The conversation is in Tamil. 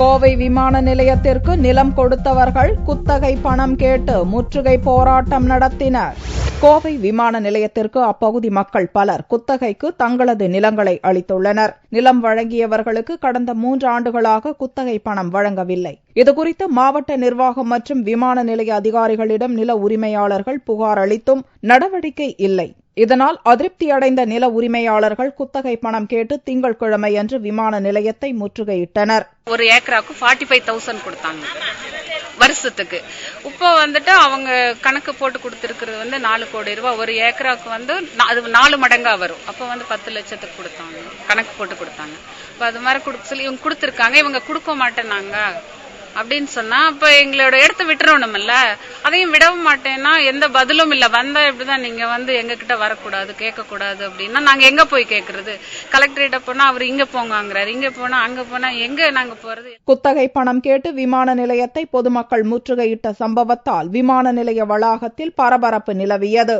கோவை விமான நிலையத்திற்கு நிலம் கொடுத்தவர்கள் குத்தகை பணம் கேட்டு முற்றுகை போராட்டம் நடத்தினர். கோவை விமான நிலையத்திற்கு அப்பகுதி மக்கள் பலர் குத்தகைக்கு தங்களது நிலங்களை அளித்துள்ளனர். நிலம் வழங்கியவர்களுக்கு கடந்த 3 ஆண்டுகளாக குத்தகை பணம் வழங்கவில்லை. இதுகுறித்து மாவட்ட நிர்வாகம் மற்றும் விமான நிலைய அதிகாரிகளிடம் நில உரிமையாளர்கள் புகார் அளித்தும் நடவடிக்கை இல்லை. இதனால் அதிருப்தியடைந்த நில உரிமையாளர்கள் குத்தகை பணம் கேட்டு திங்கட்கிழமையன்று விமான நிலையத்தை முற்றுகையிட்டனர். ஒரு ஏக்கராக்கு 45,000 கொடுத்தாங்க வருஷத்துக்கு. இப்போ அவங்க கணக்கு போட்டு கொடுத்திருக்கிறது 4 கோடி ரூபாய். ஒரு ஏக்கராக்கு அது 4 மடங்கா வரும். அப்போ 10 லட்சத்துக்கு கொடுத்தாங்க, கணக்கு போட்டு கொடுத்தாங்க. இப்போ அது மாதிரி கொடுக்க சொல்லி இவங்க கொடுத்திருக்காங்க. இவங்க கொடுக்க மாட்டேனாங்க அப்படின்னு சொன்னா அப்ப எங்களோட இடத்த விட்டுறணும்ல. அதையும் விடவும் மாட்டேன்னா எந்த பதிலும் இல்ல. வந்தா இப்படிதான் நீங்க எங்க கிட்ட வரக்கூடாது, கேட்க கூடாது அப்படின்னா நாங்க எங்க போய் கேட்கறது? கலெக்டரேட்ட போனா அவர் இங்க போங்கிறாரு, இங்க போனா அங்க போனா எங்க நாங்க போறது? குத்தகை பணம் கேட்டு விமான நிலையத்தை பொதுமக்கள் முற்றுகையிட்ட சம்பவத்தால் விமான நிலைய வளாகத்தில் பரபரப்பு நிலவியது.